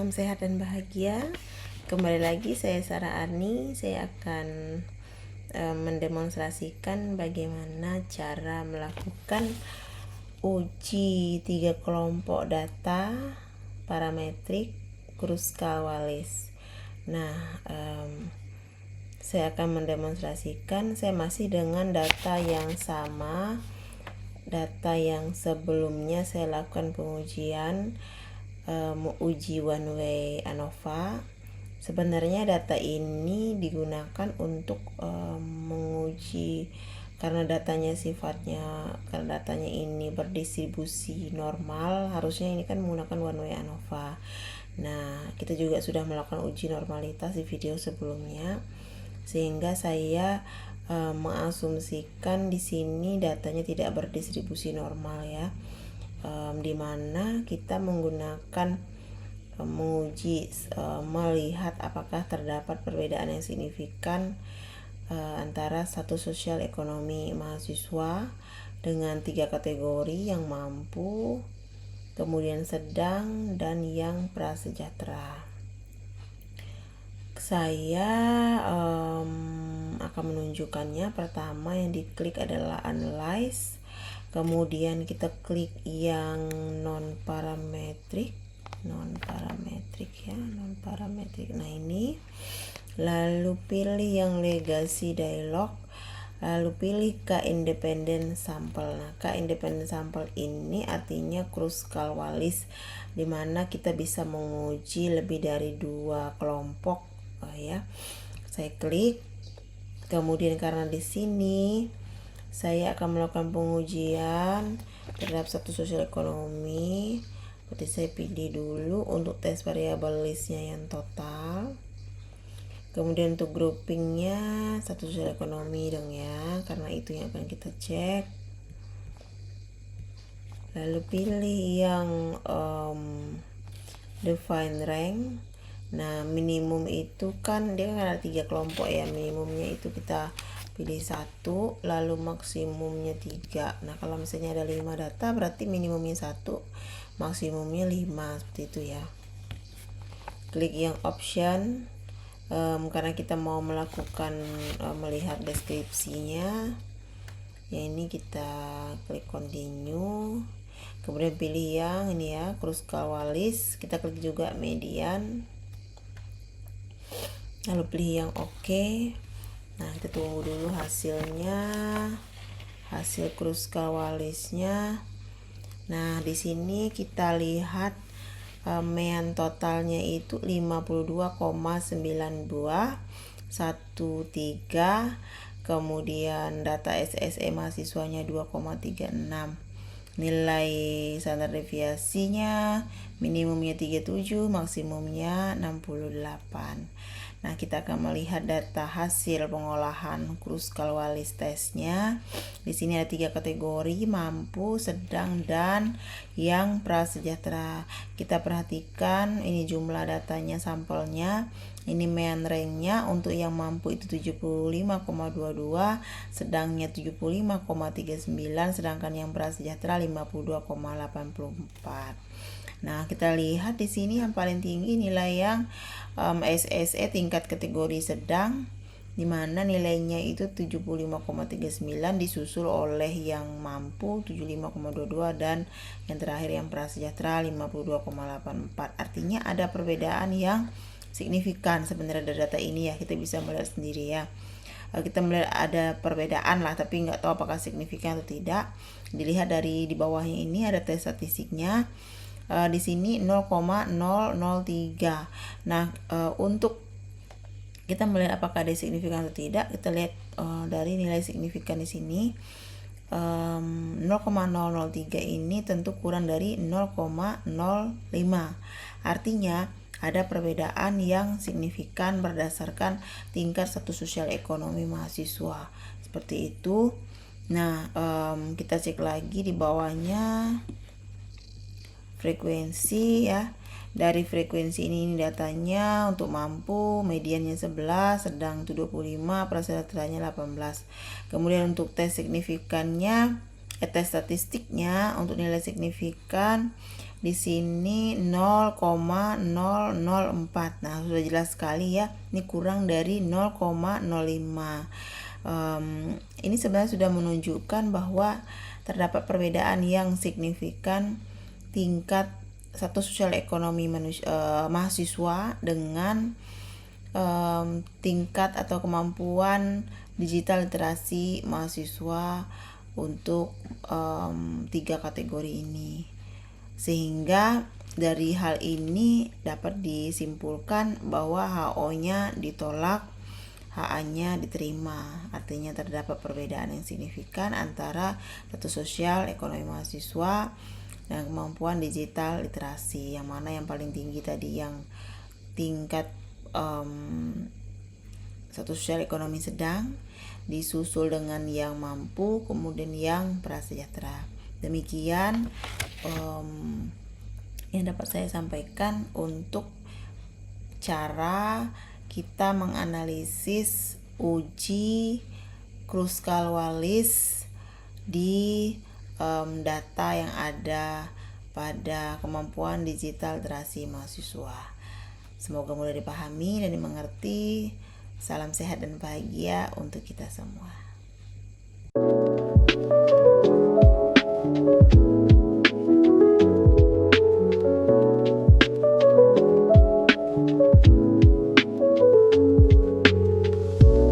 salam sehat dan bahagia. Kembali lagi saya Sarah Arni. Saya akan mendemonstrasikan bagaimana cara melakukan uji 3 kelompok data parametrik Kruskal-Wallis. Nah, saya akan mendemonstrasikan, saya masih dengan data yang sama, data yang sebelumnya saya lakukan pengujian uji one way ANOVA. Sebenarnya data ini digunakan untuk menguji karena datanya ini berdistribusi normal, harusnya ini kan menggunakan one way ANOVA. Nah, kita juga sudah melakukan uji normalitas di video sebelumnya, sehingga saya mengasumsikan di sini datanya tidak berdistribusi normal ya. Dimana kita menggunakan menguji melihat apakah terdapat perbedaan yang signifikan antara status sosial ekonomi mahasiswa dengan 3 kategori, yang mampu, kemudian sedang, dan yang prasejahtera. Saya akan menunjukkannya. Pertama yang diklik adalah analyze, kemudian kita klik yang non parametrik ya, non parametrik. Nah ini, lalu pilih yang legacy dialog, lalu pilih K-independent sample. Nah, K-independent sample ini artinya Kruskal-Wallis, dimana kita bisa menguji lebih dari 2 kelompok ya. Saya klik, kemudian karena di sini saya akan melakukan pengujian terhadap status sosial ekonomi, berarti saya pilih dulu untuk tes variabel listnya yang total. Kemudian untuk groupingnya status sosial ekonomi dong ya, karena itu yang akan kita cek. Lalu pilih yang define rank. Nah, minimum itu kan dia kan ada 3 kelompok ya, minimumnya itu kita pilih 1, lalu maksimumnya 3. Nah, kalau misalnya ada 5 data berarti minimumnya 1, maksimumnya 5, seperti itu ya. Klik yang option karena kita mau melakukan melihat deskripsinya ya, ini kita klik continue, kemudian pilih yang ini ya, Kruskal-Wallis, kita klik juga median, lalu pilih yang oke. Nah, kita tunggu dulu hasilnya, hasil Kruskal-Wallisnya. Nah, di sini kita lihat mean totalnya itu 52,9213, kemudian data SSE mahasiswanya 2,36, nilai standar deviasinya minimumnya 37, maksimumnya 68. Nah, kita akan melihat data hasil pengolahan Kruskal-Wallis tesnya. Di sini ada 3 kategori, mampu, sedang, dan yang prasejahtera. Kita perhatikan ini jumlah datanya, sampelnya. Ini mean ranknya untuk yang mampu itu 75,22, sedangnya 75,39, sedangkan yang prasejahtera 52,84. Nah, kita lihat di sini yang paling tinggi nilai yang SSE tingkat kategori sedang, dimana nilainya itu 75,39, disusul oleh yang mampu 75,22, dan yang terakhir yang prasejahtera 52,84. Artinya ada perbedaan yang signifikan sebenarnya dari data ini ya, kita bisa melihat sendiri ya. Kita melihat ada perbedaan lah, tapi nggak tahu apakah signifikan atau tidak. Dilihat dari di bawahnya ini ada tes statistiknya. Di sini 0,003. Nah, untuk kita melihat apakah ada signifikan atau tidak, kita lihat dari nilai signifikan di sini 0,003 ini tentu kurang dari 0,05. Artinya ada perbedaan yang signifikan berdasarkan tingkat status sosial ekonomi mahasiswa, seperti itu. Nah, kita cek lagi di bawahnya frekuensi ya. Dari frekuensi ini datanya untuk mampu mediannya 11, sedang 25, prasejahtera 18. Kemudian untuk tes signifikannya, tes statistiknya untuk nilai signifikan di sini 0,004. Nah, sudah jelas sekali ya, ini kurang dari 0,05. Ini sebenarnya sudah menunjukkan bahwa terdapat perbedaan yang signifikan tingkat status sosial ekonomi mahasiswa dengan tingkat atau kemampuan digital literasi mahasiswa untuk 3 kategori ini. Sehingga dari hal ini dapat disimpulkan bahwa HO-nya ditolak, HA-nya diterima. Artinya terdapat perbedaan yang signifikan antara status sosial ekonomi mahasiswa dan kemampuan digital literasi. Yang mana yang paling tinggi tadi yang tingkat status sosial ekonomi sedang, disusul dengan yang mampu, kemudian yang prasejahtera. Demikian yang dapat saya sampaikan untuk cara kita menganalisis uji Kruskal-Wallis di data yang ada pada kemampuan digital literasi mahasiswa. Semoga mudah dipahami dan dimengerti. Salam sehat dan bahagia untuk kita semua.